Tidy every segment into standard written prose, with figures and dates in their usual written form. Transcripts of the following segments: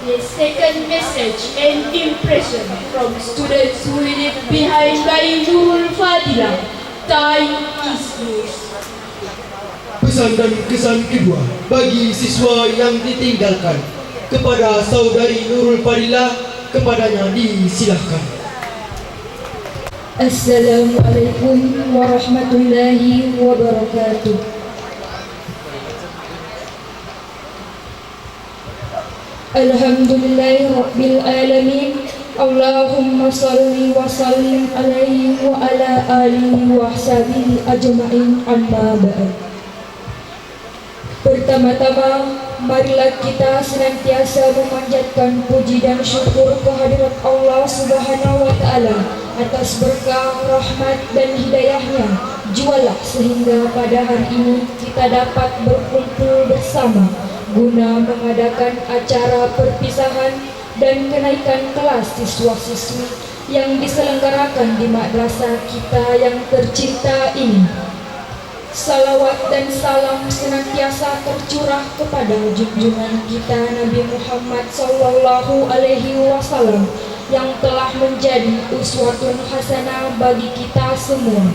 The second message and impression from students who live behind Bayi Nurul Fadilah. Time is yours. Pesan dan kesan kedua bagi siswa yang ditinggalkan kepada saudari Nurul Fadilah, kepadanya disilahkan. Assalamualaikum warahmatullahi wabarakatuh. Alhamdulillahi rabbil alamin. Allahumma salli wa sallim alaihi wa ala alihi wa sahbihi ajma'in, amma ba'd. Pertama-tama, marilah kita senantiasa memanjatkan puji dan syukur kehadirat Allah Subhanahu wa Ta'ala atas berkah, rahmat dan hidayahnya. Jualah sehingga pada hari ini kita dapat berkumpul bersama guna mengadakan acara perpisahan dan kenaikan kelas siswa-siswi yang diselenggarakan di madrasah kita yang tercinta ini. Salawat dan salam senantiasa tercurah kepada junjungan kita Nabi Muhammad Sallallahu Alaihi Wasallam yang telah menjadi uswatun hasanah bagi kita semua.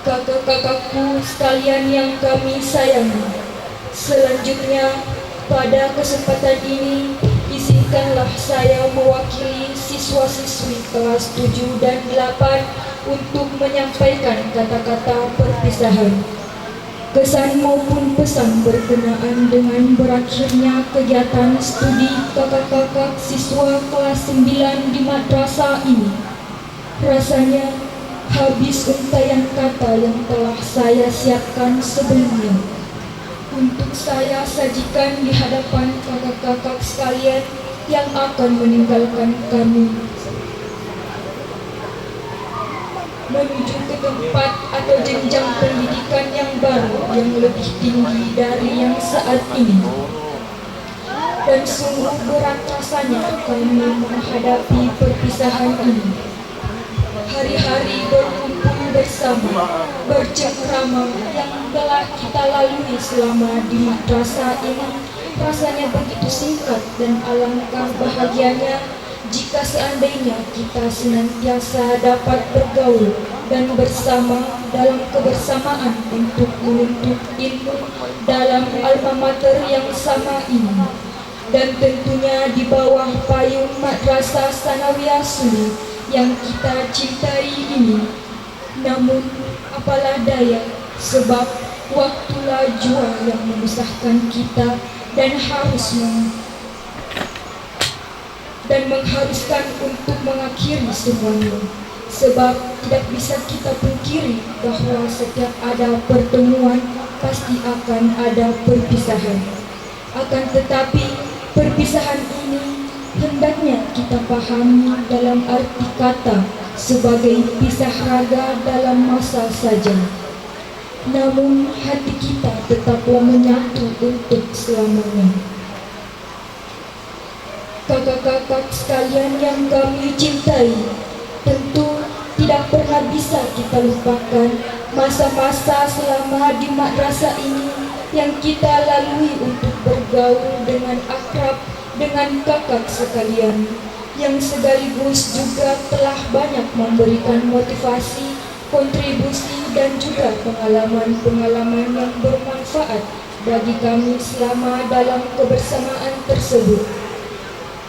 Kakak-kakakku sekalian yang kami sayangi, selanjutnya pada kesempatan ini izinkanlah saya mewakili siswa-siswi kelas 7 dan 8 untuk menyampaikan kata-kata perpisahan, kesan maupun pesan berkenaan dengan berakhirnya kegiatan studi kakak-kakak siswa kelas 9 di madrasah ini. Rasanya habis untaian kata yang telah saya siapkan sebelumnya untuk saya sajikan di hadapan kakak-kakak sekalian yang akan meninggalkan kami menuju ke tempat atau jenjang pendidikan yang baru yang lebih tinggi dari yang saat ini. Dan sungguh berat rasanya kami menghadapi perpisahan ini. Hari-hari berkumpul bersama, bercengkrama yang telah kita lalui selama di madrasah ini rasanya begitu singkat, dan alangkah bahagianya jika seandainya kita senantiasa dapat bergaul dan bersama dalam kebersamaan untuk menuntut ilmu dalam alma mater yang sama ini, dan tentunya di bawah payung Madrasah Sanawiyah Suni yang kita cintai ini. Namun apalah daya, sebab waktulah jua yang memisahkan kita dan mengharuskan untuk mengakhiri semuanya. Sebab tidak bisa kita pungkiri bahwa setiap ada pertemuan pasti akan ada perpisahan. Akan tetapi perpisahan ini hendaknya kita pahami dalam arti kata sebagai pisah raga dalam masa saja. Namun hati kita tetaplah menyatu untuk selamanya. Kakak-kakak sekalian yang kami cintai, tentu tidak pernah bisa kita lupakan masa-masa selama di madrasah ini yang kita lalui untuk bergaul dengan akrab dengan kakak sekalian, yang sekaligus juga telah banyak memberikan motivasi, kontribusi dan juga pengalaman-pengalaman yang bermanfaat bagi kami selama dalam kebersamaan tersebut.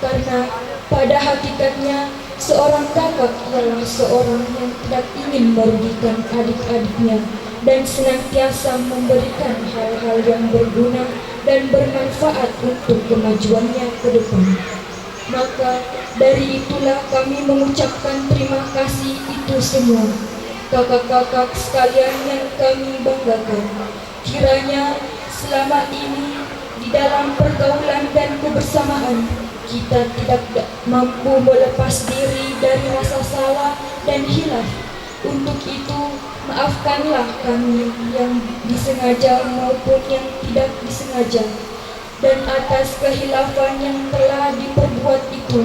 Karena pada hakikatnya seorang kakak ialah seorang yang tidak ingin merugikan adik-adiknya dan senantiasa memberikan hal-hal yang berguna dan bermanfaat untuk kemajuannya ke depan. Maka dari itulah kami mengucapkan terima kasih itu semua kakak-kakak sekalian yang kami banggakan. Kiranya selama ini di dalam pergaulan dan kebersamaan kita tidak mampu melepas diri dari rasa salah dan hilaf. Untuk itu maafkanlah kami yang disengaja maupun yang tidak disengaja. Dan atas kehilafan yang telah diperbuat itu,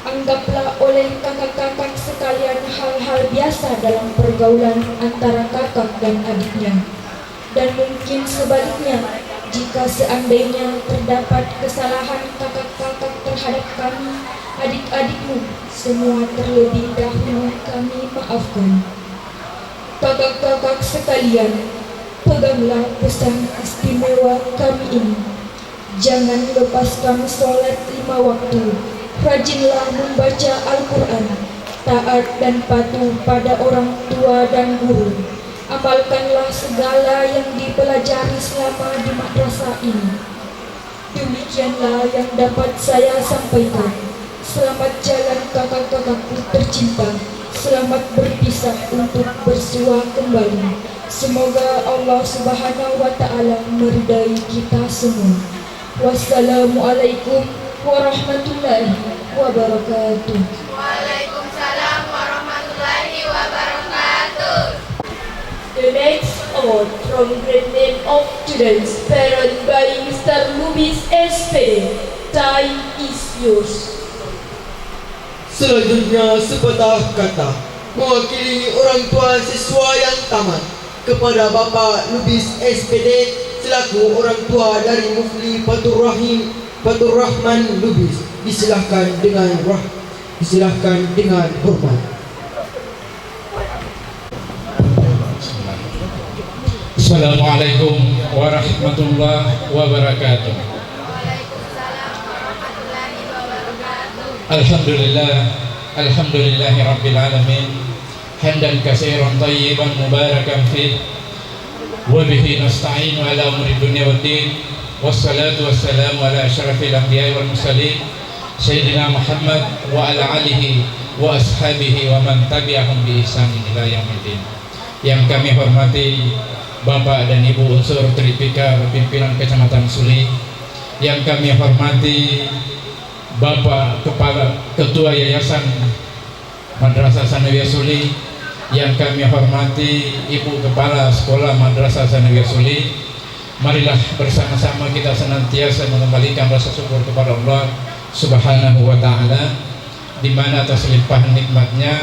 anggaplah oleh kakak-kakak sekalian hal-hal biasa dalam pergaulan antara kakak dan adiknya. Dan mungkin sebaliknya, jika seandainya terdapat kesalahan kakak-kakak terhadap kami, adik-adikmu, semua terlebih dahulu kami maafkan. Kakak-kakak sekalian, peganglah pesan istimewa kami ini. Jangan lepaskan sholat 5 waktu, rajinlah membaca Al-Quran, taat dan patuh pada orang tua dan guru. Amalkanlah segala yang dipelajari selama di madrasah ini. Demikianlah yang dapat saya sampaikan. Selamat jalan kakak-kakakku tercinta. Selamat berpisah untuk bersua kembali. Semoga Allah Subhanahu wa Ta'ala meridai kita semua. Wassalamualaikum warahmatullahi wabarakatuh. Waalaikumsalam warahmatullahi wabarakatuh. The next award from grade 10 of students, parent by Mr. Lubis SPD. Time is yours. Selanjutnya sepatah kata mewakili orang tua siswa yang tamat kepada Bapak Lubis SPD selaku orang tua dari Mufli Fatur Rahman Lubis. Disilahkan dengan hormat. Assalamualaikum warahmatullahi wabarakatuh. Waalaikumsalam warahmatullahi wabarakatuh. Alhamdulillahi rabbil alamin. Hamdan katsiran thayyiban mubarakan fih. Wa bihi nasta'inu ala umuri dunya waddin. Wassalatu wassalamu ala asyrafil anbiya'i wal mursalin Sayyidina Muhammad wa ala alihi wa ashabihi wa man tabi'ahum bi ihsanin ila yaumiddin. Yang kami hormati Bapak dan Ibu unsur Tripika pimpinan Kecamatan Suli, yang kami hormati Bapak Ketua Yayasan Madrasah Sanawiyah Suli, yang kami hormati Ibu Kepala Sekolah Madrasah Sanawiyah Suli, marilah bersama-sama kita senantiasa mengembalikan rasa syukur kepada Allah Subhanahu wa Ta'ala, di mana atas limpahan nikmatnya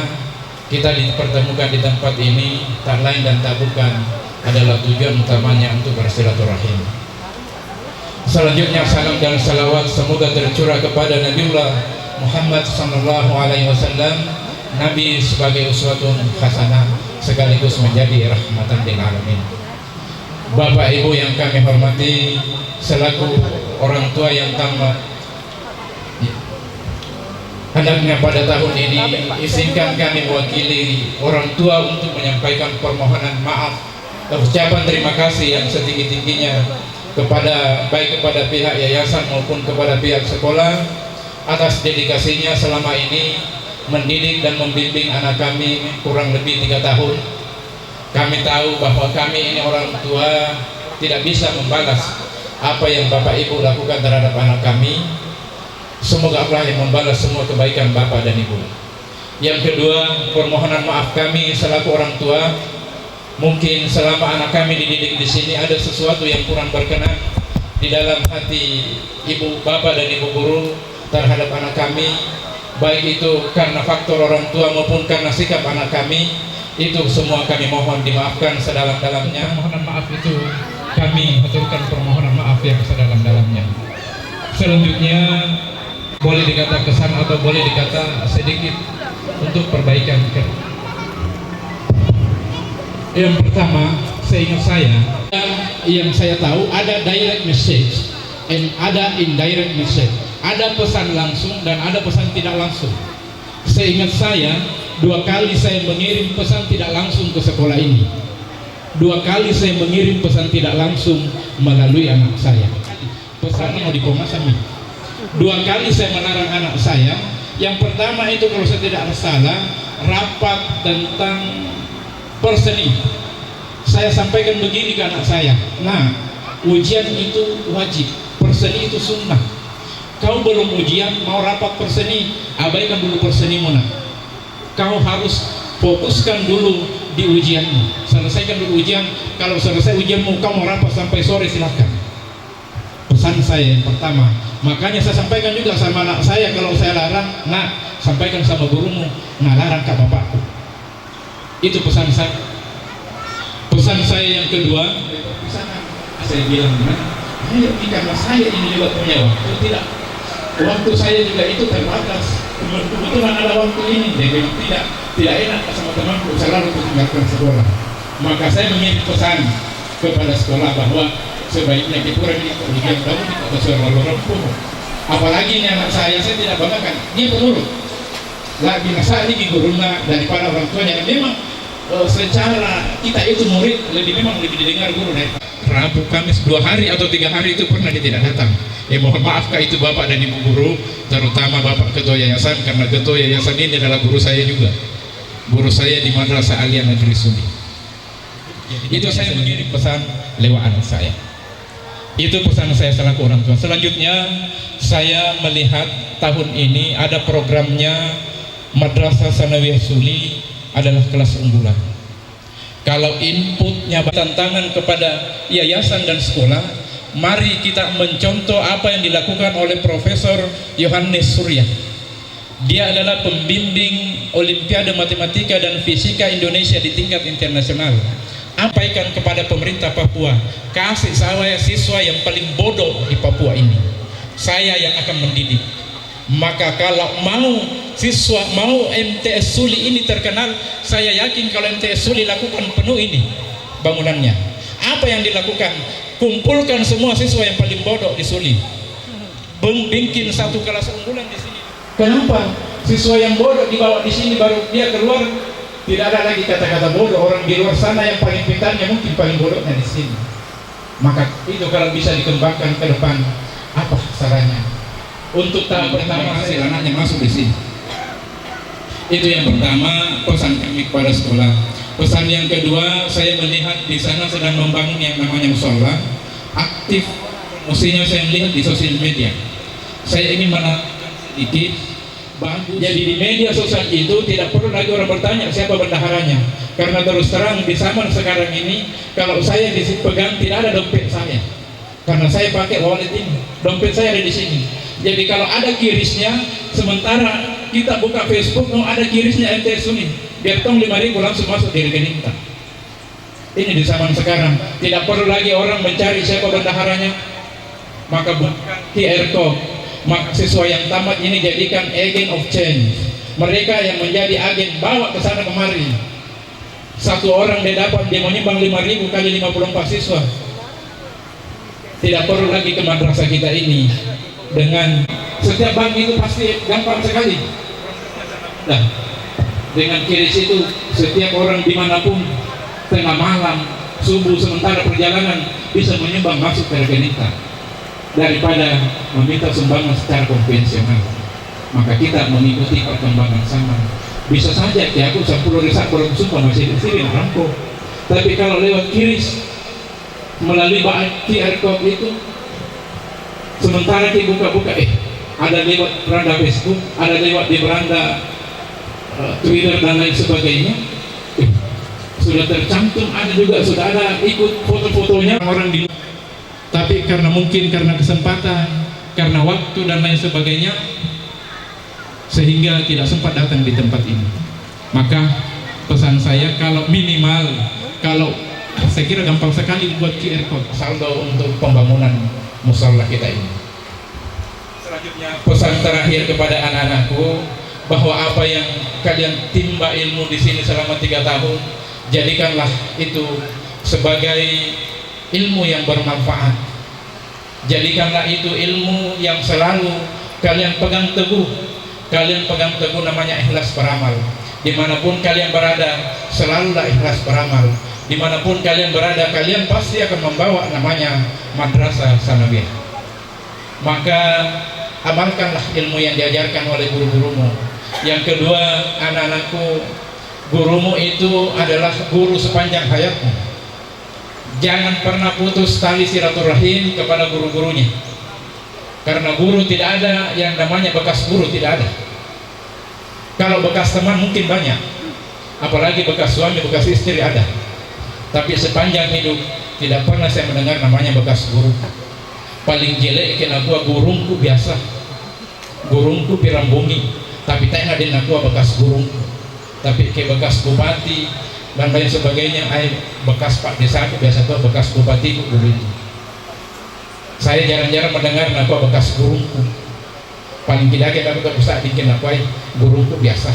kita dipertemukan di tempat ini tak lain dan tak bukan adalah tujuan utamanya untuk bersilaturahim. Selanjutnya salam dan salawat semoga tercurah kepada Nabiullah Muhammad sallallahu alaihi wasallam, Nabi sebagai uswatun hasanah sekaligus menjadi rahmatan lil alamin. Bapak Ibu yang kami hormati, selaku orang tua yang tamat hendaknya pada tahun ini izinkan kami mewakili orang tua untuk menyampaikan permohonan maaf, ucapan terima kasih yang setinggi-tingginya baik kepada pihak yayasan maupun kepada pihak sekolah atas dedikasinya selama ini mendidik dan membimbing anak kami kurang lebih 3 tahun. Kami tahu bahwa kami ini orang tua tidak bisa membalas apa yang Bapak Ibu lakukan terhadap anak kami. Semoga Allah yang membalas semua kebaikan Bapak dan Ibu. Yang kedua, permohonan maaf kami selaku orang tua. Mungkin selama anak kami dididik di sini ada sesuatu yang kurang berkenan di dalam hati ibu bapak dan ibu guru terhadap anak kami, baik itu karena faktor orang tua maupun karena sikap anak kami, itu semua kami mohon dimaafkan sedalam-dalamnya. Permohonan maaf itu kami aturkan permohonan maaf yang sedalam-dalamnya. Selanjutnya boleh dikata kesan atau boleh dikata sedikit untuk perbaikan. Yang pertama, seingat saya, yang saya tahu ada direct message and ada indirect message. Ada pesan langsung dan ada pesan tidak langsung. Seingat saya, 2 kali saya mengirim pesan tidak langsung ke sekolah ini. 2 kali saya mengirim pesan tidak langsung melalui anak saya. Pesan mau dipomasami. 2 kali saya melarang anak saya. Yang pertama itu kalau saya tidak salah, rapat tentang perseni. Saya sampaikan begini ke anak saya, nah ujian itu wajib, perseni itu sunnah. Kau belum ujian mau rapat perseni, abaikan dulu persenimu nak. Kau harus fokuskan dulu di ujianmu, selesaikan dulu ujian. Kalau selesai ujianmu kau mau rapat sampai sore silahkan. Pesan saya yang pertama. Makanya saya sampaikan juga sama anak saya, kalau saya larang, nak sampaikan sama gurumu, nah larang kak bapakku. Itu pesan saya. Pesan saya yang kedua, saya bilang ayo karena saya ini juga punya waktu, tidak, waktu saya juga itu terbatas, kebetulan ada waktu ini, jadi tidak enak sama temanku selalu meninggalkan sekolah. Maka saya mengirim pesan kepada sekolah bahwa sebaiknya kita kurang ini kemudian kamu kita bersuara orang pun. Apalagi ini anak saya tidak banggakan, dia penurut. Lagi masa ini gurunya daripada orang tuanya. Memang secara kita itu murid memang lebih didengar guru daripada Rabu, Kamis 2 hari atau 3 hari itu pernah dia tidak datang. Mohon maaf kah itu Bapak dan Ibu guru, terutama Bapak Ketua Yayasan, karena Ketua Yayasan ini adalah guru saya juga. Guru saya di Madrasah Aliyah Negeri Suni. Itu saya mengirim pesan lewat anak saya. Itu pesan saya selaku orang tua. Selanjutnya saya melihat tahun ini ada programnya Madrasah Sanawiyah Suli adalah kelas unggulan. Kalau inputnya tantangan kepada yayasan dan sekolah, mari kita mencontoh apa yang dilakukan oleh Profesor Yohanes Surya. Dia adalah pembimbing Olimpiade Matematika dan Fisika Indonesia di tingkat internasional. Sampaikan kepada pemerintah Papua, kasih saya siswa yang paling bodoh di Papua ini, saya yang akan mendidik. Maka kalau mau MTS Suli ini terkenal, saya yakin kalau MTS Suli lakukan penuh ini bangunannya. Apa yang dilakukan? Kumpulkan semua siswa yang paling bodoh di Suli, bikin satu kelas unggulan di sini. Kenapa? Siswa yang bodoh dibawa di sini, baru dia keluar tidak ada lagi kata-kata bodoh. Orang di luar sana yang paling pintarnya mungkin paling bodohnya di sini. Maka itu kalau bisa dikembangkan ke depan, apa salahnya? Untuk tahap pertama hasil anaknya masuk di sini. Itu yang pertama, pesan kami kepada sekolah. Pesan yang kedua, saya melihat di sana sedang membangun yang namanya mushola aktif. Mestinya saya melihat di sosial media. Saya ingin menanyakan sedikit. Jadi di media sosial itu tidak perlu lagi orang bertanya siapa bendaharanya, karena terus terang di zaman sekarang ini kalau saya dipegang tidak ada dompet saya, karena saya pakai wallet ini, dompet saya ada di sini. Jadi kalau ada kirisnya, sementara kita buka Facebook, ada kirisnya MTS Suni, biar tong 5.000 langsung masuk di rekening kita. Ini di zaman sekarang tidak perlu lagi orang mencari siapa bendaharanya. Maka bukan QR code. Maka siswa yang tamat ini jadikan agent of change. Mereka yang menjadi agen, bawa ke sana kemari. Satu orang dia menyumbang 5.000 kali 54 siswa. Tidak perlu lagi ke madrasah kita ini. Dengan setiap bank itu pasti gampang sekali. Nah, dengan kiris itu setiap orang dimanapun, tengah malam, subuh, sementara perjalanan bisa menyumbang masuk ke rekening kita, daripada meminta sumbangan secara konvensional. Maka kita mengikuti perkembangan sama. Bisa saja ya aku 10 risak belum sumpah masih di sini rampok. Tapi kalau lewat kiris melalui QR code itu, sementara kita buka-buka, ada lewat beranda Facebook, ada lewat di beranda Twitter dan lain sebagainya, sudah tercantum, ada juga sudah ada ikut foto-fotonya orang di. Tapi karena kesempatan, karena waktu dan lain sebagainya, sehingga tidak sempat datang di tempat ini. Maka pesan saya, kalau minimal, saya kira gampang sekali buat QR code saldo untuk pembangunan mushola kita ini. Selanjutnya pesan terakhir kepada anak-anakku, bahwa apa yang kalian timba ilmu di sini selama 3 tahun, jadikanlah itu sebagai ilmu yang bermanfaat. Jadikanlah itu ilmu yang selalu kalian pegang teguh. Kalian pegang teguh, namanya ikhlas beramal. Dimanapun kalian berada, selalulah ikhlas beramal. Dimanapun kalian berada, kalian pasti akan membawa namanya Madrasah Sanawiyah. Maka amalkanlah ilmu yang diajarkan oleh guru-gurumu. Yang kedua, anak-anakku, gurumu itu adalah guru sepanjang hayatmu. Jangan pernah putus tali silaturahim kepada guru-gurunya, karena guru tidak ada yang namanya bekas guru, tidak ada. Kalau bekas teman mungkin banyak, apalagi bekas suami, bekas istri ada. Tapi sepanjang hidup tidak pernah saya mendengar namanya bekas guru. Paling jelek kena gurungku biasa, gurungku pirambungi, tapi tak ada bekas gurungku. Tapi ke bekas bupati dan lain sebagainya, bekas Pak Desa aku biasa tuh bekas bupati dulu itu. Saya jarang-jarang mendengar apa bekas burungku. Paling tidak kita bisa bikin apa burungku biasa.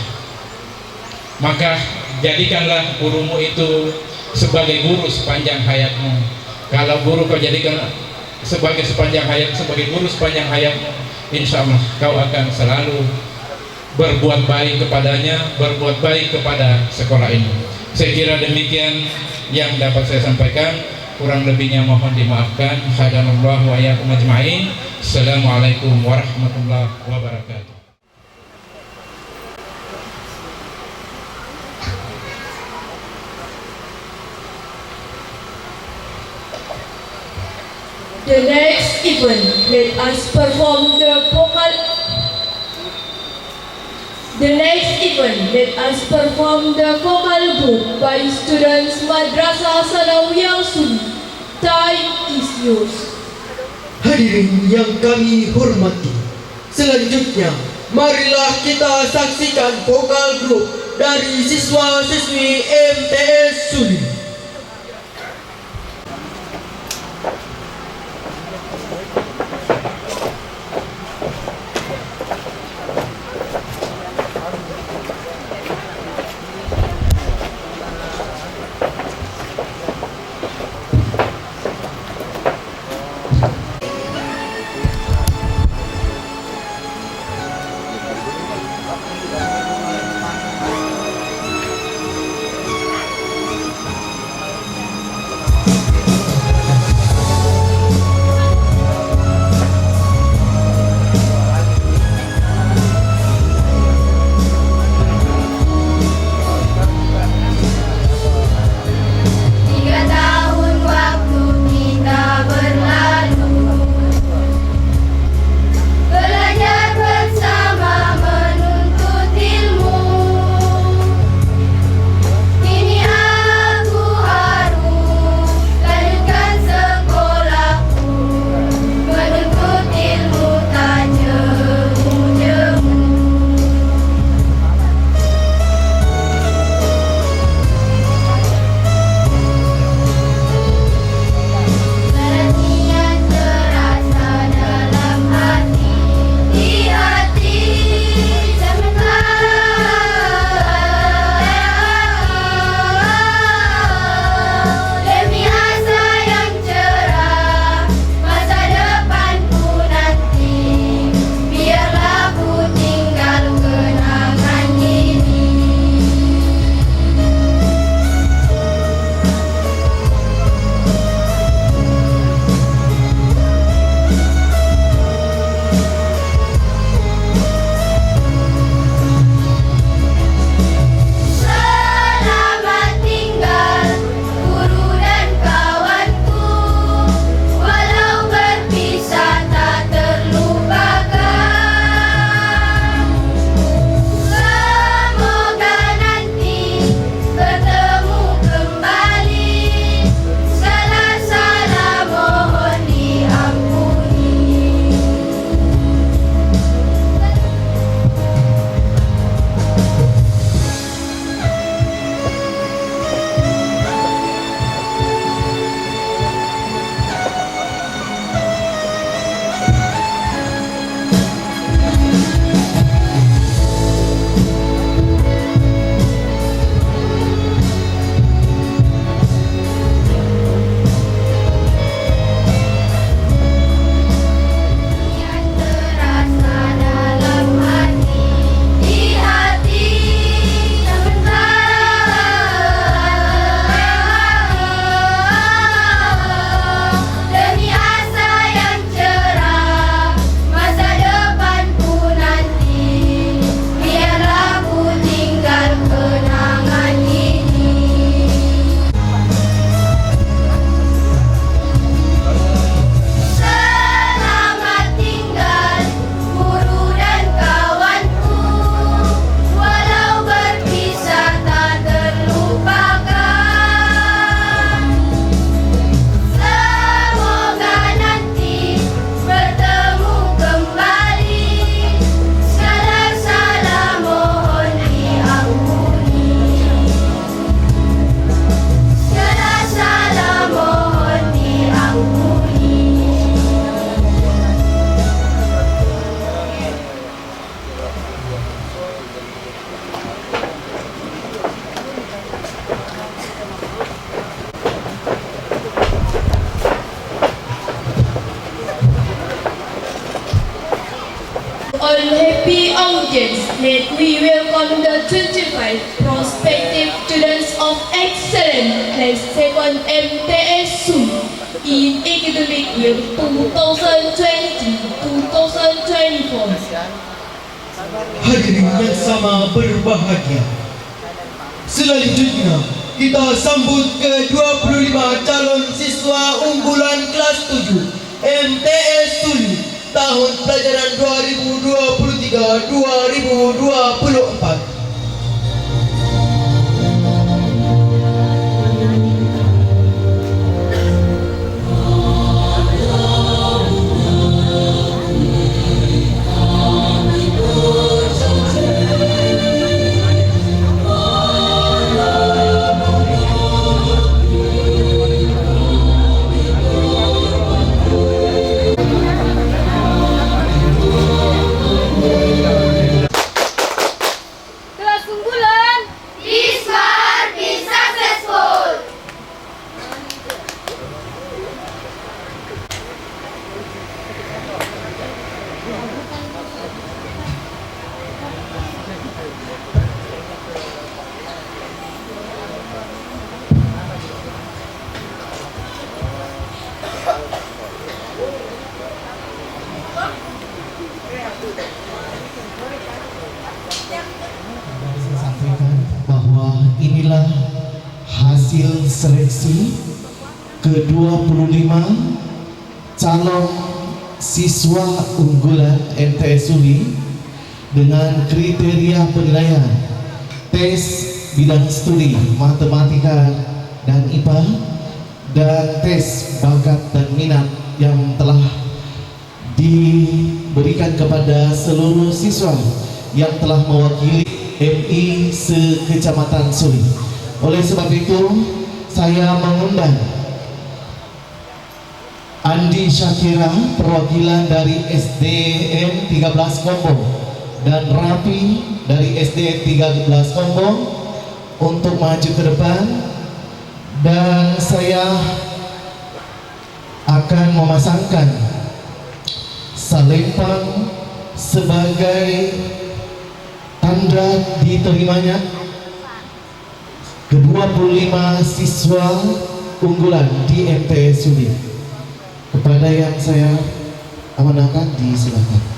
Maka jadikanlah burungmu itu sebagai guru sepanjang hayatmu. Kalau guru kau jadikan sebagai sepanjang hayat, sebagai guru sepanjang hayatmu, insya Allah kau akan selalu berbuat baik kepadanya, berbuat baik kepada sekolah ini. Saya kira demikian yang dapat saya sampaikan. Kurang lebihnya mohon dimaafkan. Hadanallahu wa iyyakum ajma'in. Assalamualaikum warahmatullahi wabarakatuh. The next event, let us perform the vocal. The next event, let us perform the vocal group by students Madrasah Sanawiyah Suni. Time is yours. Hadirin yang kami hormati, selanjutnya marilah kita saksikan vokal grup dari siswa-siswi MTS Suli. audience, let we welcome the 25 prospective students of excellence class 2nd MTS Suli in academic year 2023-2024. Hadirin yang sama berbahagia. Selanjutnya, kita sambut ke-25 calon siswa unggulan kelas 7 MTS Suli tahun pelajaran 2023-2024. Inilah hasil seleksi ke-25 calon siswa unggulan MTS Suli dengan kriteria penilaian tes bidang studi matematika dan IPA dan tes bakat dan minat yang telah diberikan kepada seluruh siswa yang telah mewakili MI se-Kecamatan Suli. Oleh sebab itu, saya mengundang Andi Syakira, perwakilan dari SDN 13 Kombong, dan Rafi dari SDN 13 Kombong untuk maju ke depan, dan saya akan memasangkan salempang sebagai tanda diterimanya ke-25 siswa unggulan di MTS Suli. Kepada yang saya amanahkan, disilakan.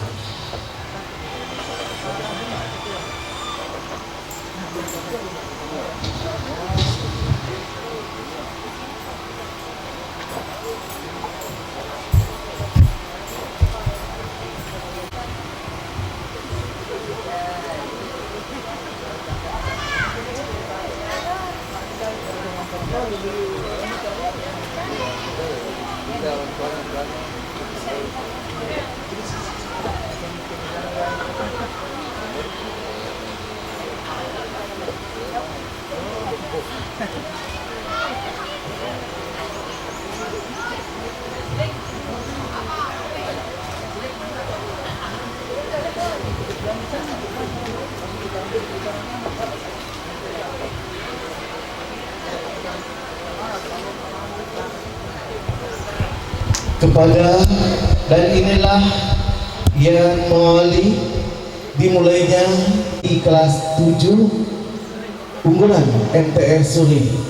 Kepada dan inilah yang mengawali dimulainya di kelas 7 unggulan MTS Suli.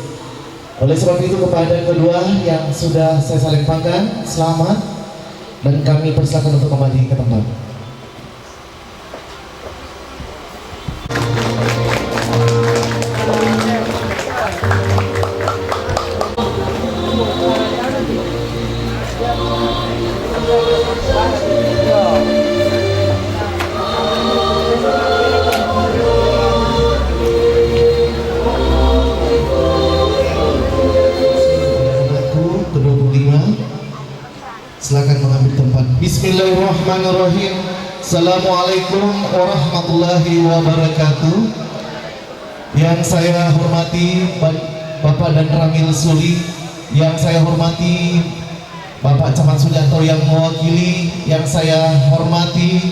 Oleh sebab itu, kepada kedua yang sudah saya salempangkan, selamat, dan kami persilakan untuk kembali ke tempat. Silakan mengambil tempat. Bismillahirrahmanirrahim. Assalamualaikum warahmatullahi wabarakatuh. Yang saya hormati Bapak dan Ramil Suli, yang saya hormati Bapak Camat Sulianto yang mewakili, yang saya hormati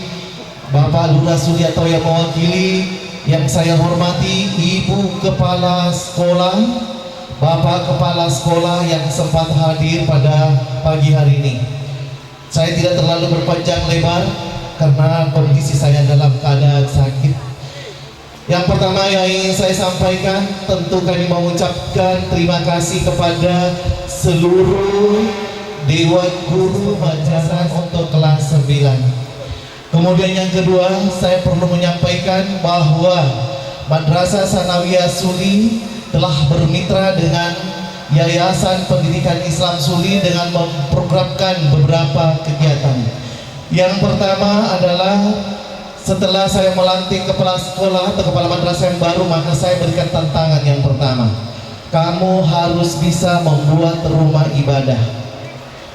Bapak Lurah Sulianto yang mewakili, yang saya hormati Ibu Kepala Sekolah, Bapak Kepala Sekolah yang sempat hadir pada pagi hari ini. Saya tidak terlalu berpanjang lebar, karena kondisi saya dalam keadaan sakit. Yang pertama yang ingin saya sampaikan, tentu kami mengucapkan terima kasih kepada seluruh Dewan Guru Madrasah untuk kelas 9. Kemudian yang kedua, saya perlu menyampaikan bahwa Madrasah Sanawiyah Suli telah bermitra dengan Yayasan Pendidikan Islam Suli dengan memprogramkan beberapa kegiatan. Yang pertama adalah setelah saya melantik kepala sekolah atau kepala madrasah yang baru, maka saya berikan tantangan yang pertama. Kamu harus bisa membuat rumah ibadah.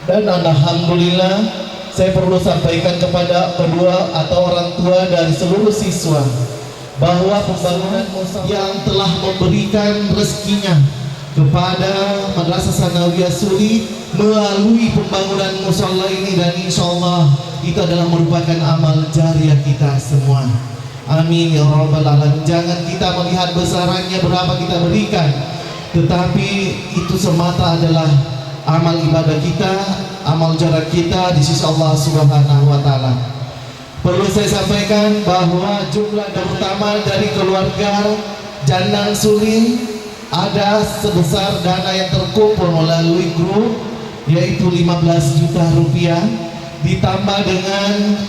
Dan alhamdulillah, saya perlu sampaikan kepada kedua atau orang tua dari seluruh siswa bahwa pembangunan yang telah memberikan rezekinya kepada Madrasah Sanawiyah Suli melalui pembangunan musala ini, dan insya Allah itu adalah merupakan amal jariah kita semua. Amin ya rabbal alamin. Jangan kita melihat besarannya berapa kita berikan, tetapi itu semata adalah amal ibadah kita, amal jariah kita di sisi Allah Subhanahu wa taala. Perlu saya sampaikan bahwa jumlah terutama dari keluarga Janang Suli ada sebesar dana yang terkumpul melalui grup, yaitu 15 juta rupiah, ditambah dengan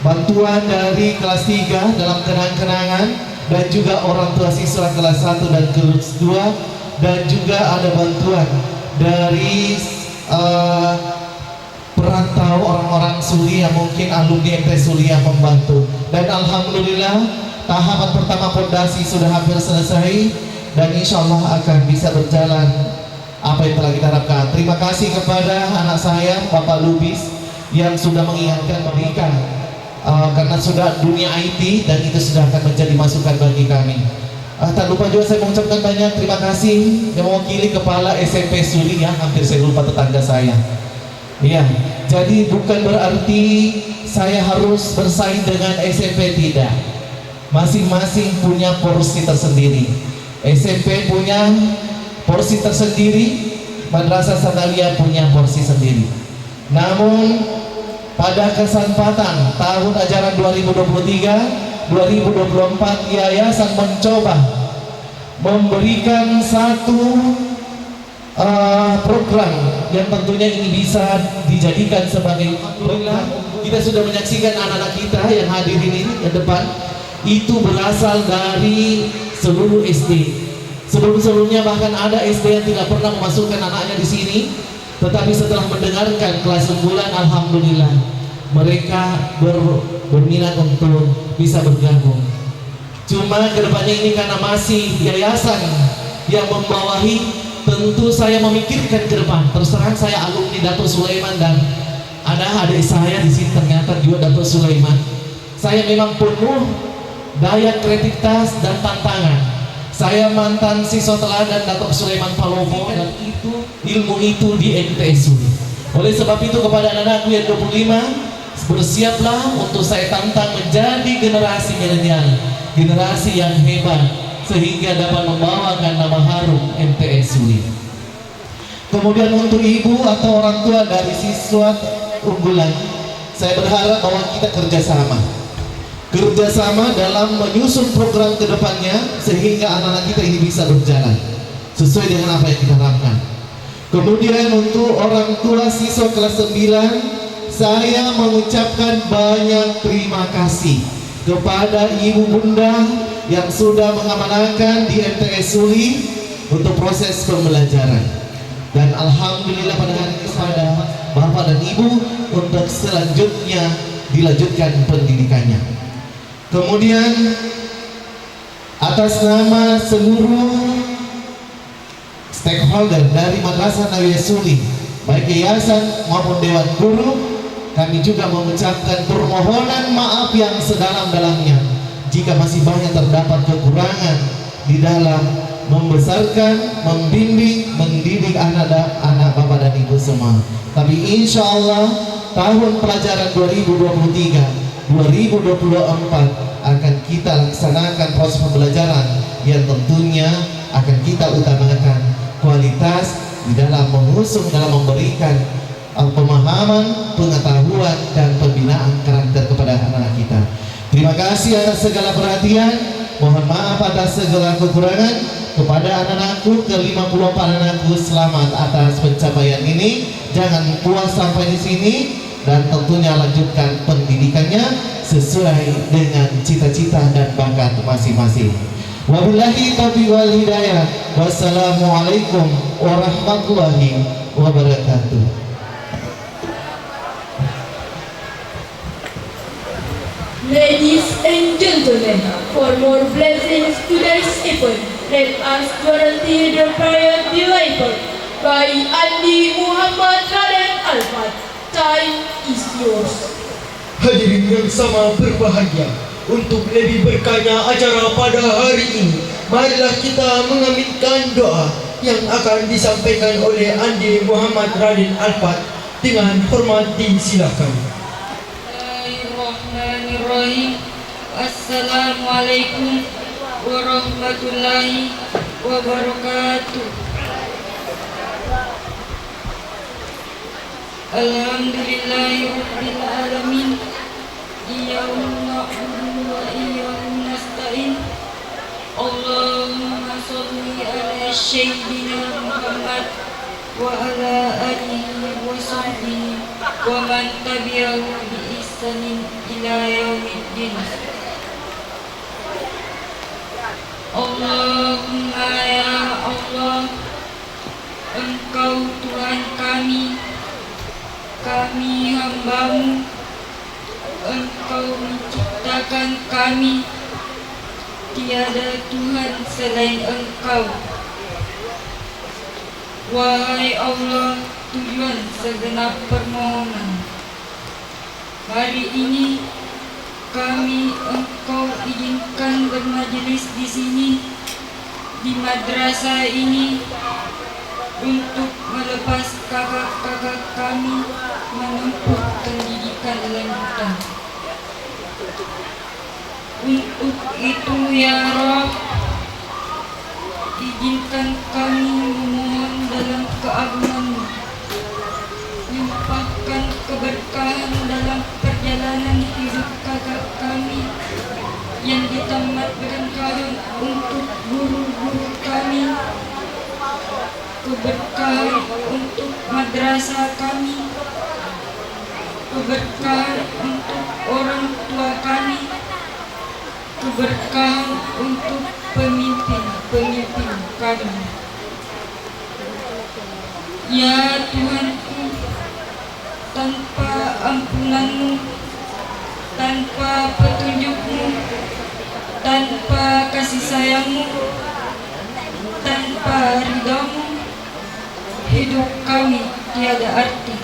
bantuan dari kelas 3 dalam kenang-kenangan, dan juga orang tua siswa kelas 1 dan kelas 2, dan juga ada bantuan dari perantau orang-orang Suli yang mungkin alumni MT Suli yang membantu. Dan alhamdulillah tahapan pertama fondasi sudah hampir selesai, dan insya Allah akan bisa berjalan apa yang telah kita harapkan. Terima kasih kepada anak saya Bapak Lubis yang sudah mengingatkan berikan karena sudah dunia IT, dan itu sudah akan menjadi masukan bagi kami. Tak lupa juga saya mengucapkan banyak terima kasih yang mewakili kepala SMP Suli, ya hampir saya lupa tetangga saya. Iya, jadi bukan berarti saya harus bersaing dengan SMP, tidak. Masing-masing punya porsi tersendiri. SMP punya porsi tersendiri, Madrasah Sanawiyah punya porsi sendiri. Namun pada kesempatan tahun ajaran 2023-2024, Yayasan mencoba memberikan satu program yang tentunya ini bisa dijadikan sebagai program. Kita sudah menyaksikan anak-anak kita yang hadir ini ke depan, itu berasal dari seluruh SD. Sebelum-sebelumnya bahkan ada SD yang tidak pernah memasukkan anaknya di sini, tetapi setelah mendengarkan kelas unggulan, alhamdulillah mereka berminat untuk bisa bergabung. Cuma kedepannya ini karena masih yayasan yang membawahi, tentu saya memikirkan ke depan. Terus terang saya alumni Dato' Sulaiman, dan ada adik saya di sini ternyata juga Dato' Sulaiman. Saya memang penuh daya kreativitas dan tantangan. Saya mantan siswa teladan Dato' Sulaiman Palomo, dan itu ilmu itu di MTS Suli. Oleh sebab itu kepada anak-anakku yang 25, bersiaplah untuk saya tantang menjadi generasi milenial, generasi yang hebat, sehingga dapat membawakan nama harum MTS Suli. Kemudian untuk ibu atau orang tua dari siswa unggulan, saya berharap bahwa kita kerjasama dalam menyusun program ke depannya, sehingga anak-anak kita ini bisa berjalan sesuai dengan apa yang kita harapkan. Kemudian untuk orang tua siswa kelas 9, saya mengucapkan banyak terima kasih kepada ibu bunda yang sudah mengamanahkan di MTS Suli untuk proses pembelajaran. Dan alhamdulillah pada hari ini kepada bapak dan ibu untuk selanjutnya dilanjutkan pendidikannya. Kemudian atas nama seluruh stakeholder dari Madrasah Sanawiyah Suli, baik yayasan maupun dewan guru, kami juga mengucapkan permohonan maaf yang sedalam-dalamnya jika masih banyak terdapat kekurangan di dalam membesarkan, membimbing, mendidik anak-anak bapak dan ibu semua. Tapi insya Allah tahun pelajaran 2023-2024 akan kita laksanakan proses pembelajaran yang tentunya akan kita utamakan kualitas di dalam mengusung, dalam memberikan pemahaman, pengetahuan, dan pembinaan karakter kepada Terima kasih atas segala perhatian. Mohon maaf atas segala kekurangan. Kepada anak-anakku, ke-54 anak-anakku, selamat atas pencapaian ini. Jangan puas sampai di sini dan tentunya lanjutkan pendidikannya sesuai dengan cita-cita dan bakat masing-masing. Wabillahi taufiq wal hidayah. Wassalamualaikum warahmatullahi wabarakatuh. Ladies and gentlemen, for more blessings today's event, let us guarantee the prayer delivered by Andi Muhammad Raden Alfat. Time is yours. Hadirin yang sama berbahagia, untuk lebih berkahnya acara pada hari ini, marilah kita mengaminkan doa yang akan disampaikan oleh Andi Muhammad Raden Alfat. Dengan hormat disilakan. Bismillahirrahmanirrahim. Assalamualaikum warahmatullahi wabarakatuh. Alhamdulillahirabbil alamin. Iyyaka na'budu wa iyyaka nasta'in. Allahumma shalli ala sayyidina Muhammad wa ala alihi wa sahbihi wa man tabi'ahu bi ihsanin ila yaumiddin. Allahumma ya Allah, Engkau Tuhan kami hamba-Mu. Engkau menciptakan kami, tiada Tuhan selain Engkau. Wahai Allah, tujuan segenap permohonan, hari ini kami Engkau izinkan bermajelis di sini, di madrasah ini, untuk melepas kakak-kakak kami menempuh pendidikan lanjutan. Untuk itu ya Rabb, izinkan kami memohon dalam keagungan-Mu, limpahkan keberkahan dalam perjalanan hidup kakak kami yang ditamat berkahan untuk guru-guru kami, keberkahan untuk madrasah kami, keberkahan untuk orang tua kami, keberkahan untuk pemimpin-pemimpin kami. Ya Tuhanku, tanpa ampunan-Mu, tanpa petunjuk-Mu, tanpa kasih sayang-Mu, tanpa ridha-Mu, hidup kami tiada arti.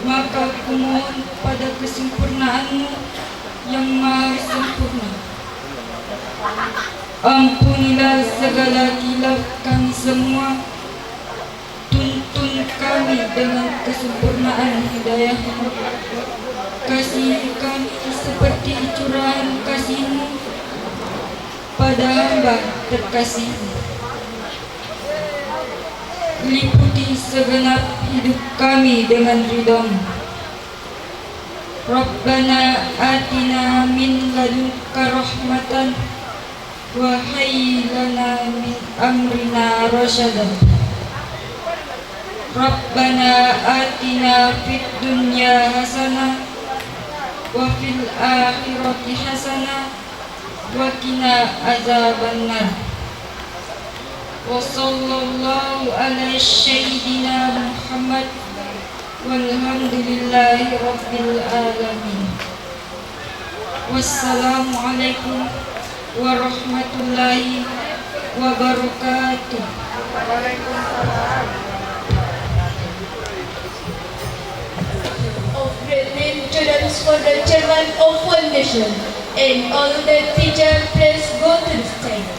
Maka kumohon pada kesempurnaan-Mu yang maha sempurna, ampunilah segala khilaf kami semua. Tuntun kami dengan kesempurnaan hidayah-Mu. Kasihi kami seperti curahan kasih-Mu pada hamba terkasih-Mu. Liputi segenap hidup kami dengan ridha-Mu. Rabbana atina min ladunka rahmatan wa hayyi lana min amrina rasyadan. Rabbana atina fid dunya hasanah wa fil akhirati hasanah wa qina azabannar. Wa sallallahu ala sayyidina Muhammad walhamdulillahi rabbil alamin. Wassalamualaikum warahmatullahi wabarakatuh. Of great introductions for the chairman of foundation and all the teachers, please go to the stage.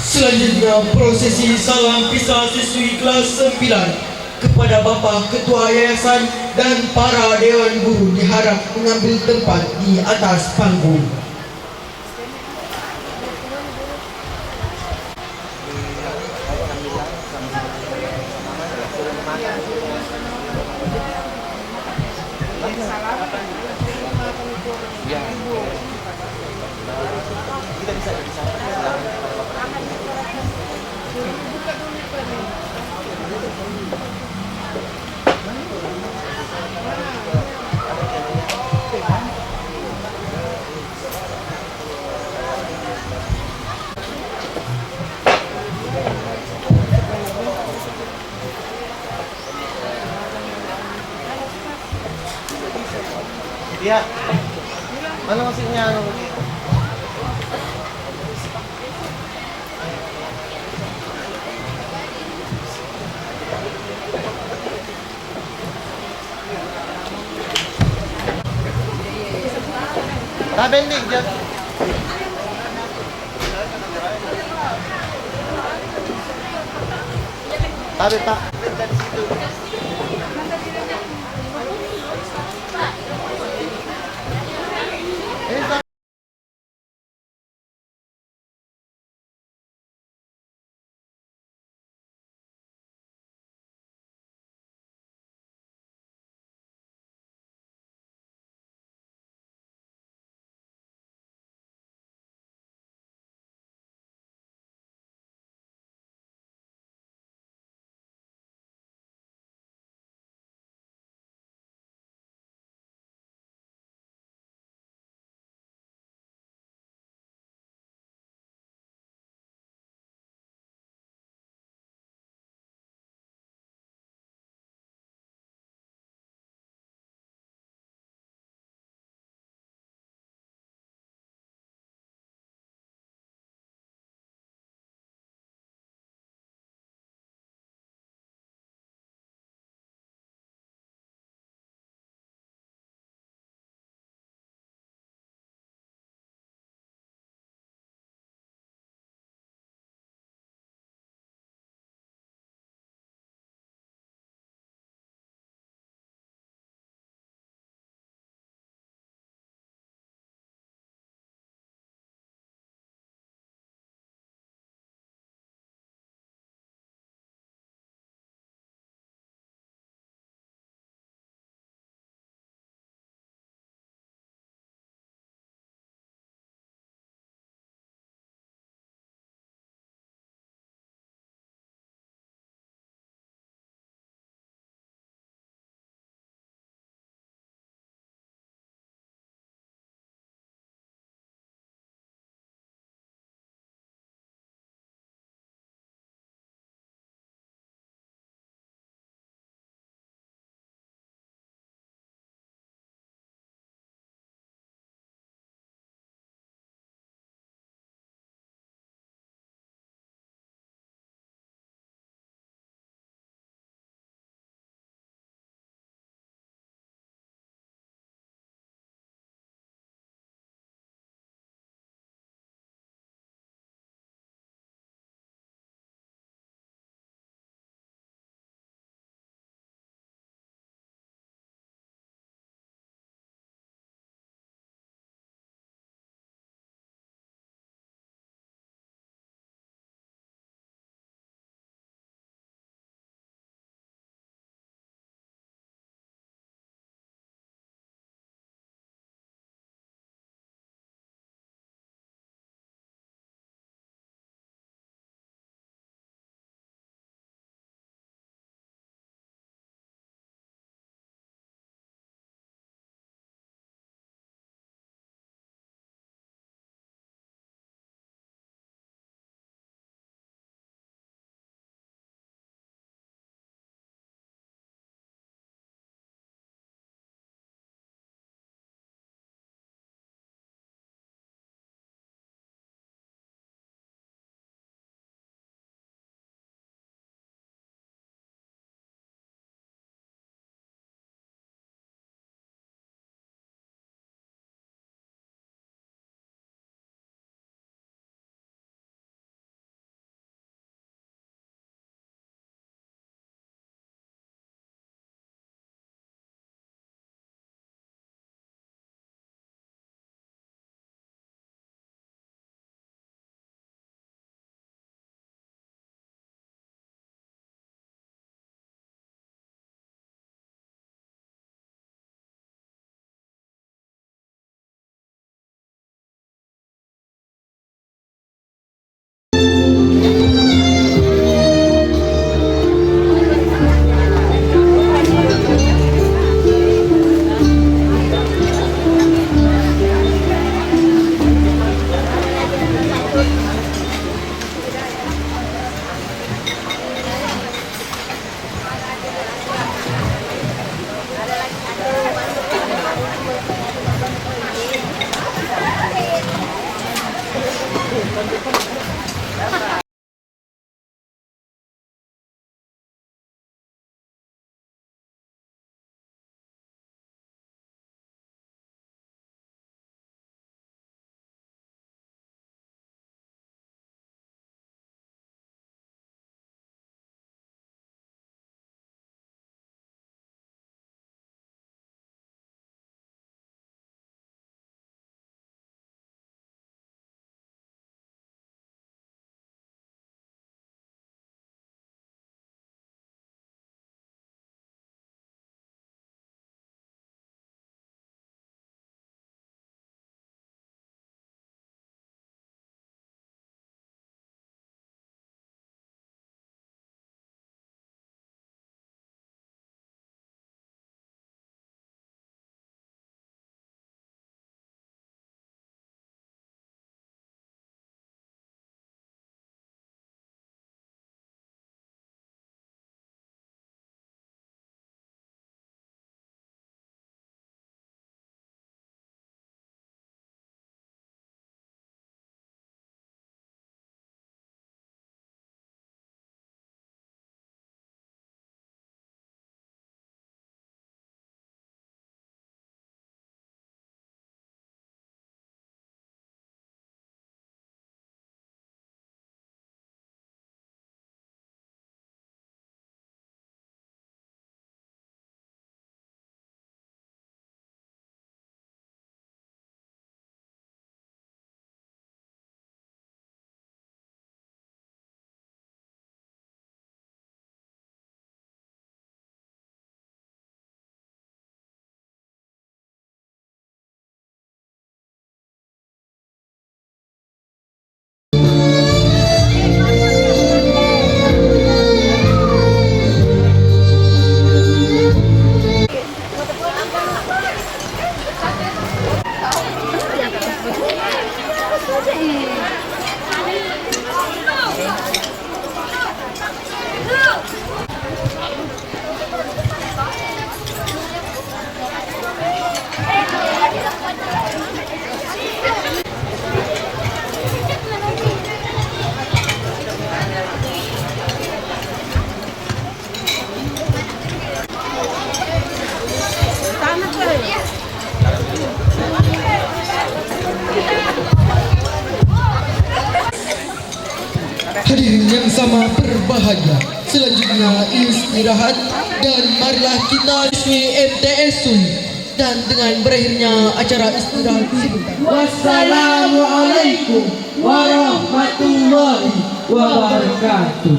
Selanjutnya prosesi salam pisah siswi kelas 9 kepada Bapak Ketua Yayasan dan para Dewan Guru diharap mengambil tempat di atas panggung. Iya. Ano maksudnya ano begitu? Bendig dyan. Tabi pa. sama-sama berbahagia. Selanjutnya istirahat dan marilah kita siswi MTS Sui. Dan dengan berakhirnya acara istirahat sebentar. Wassalamualaikum warahmatullahi wabarakatuh.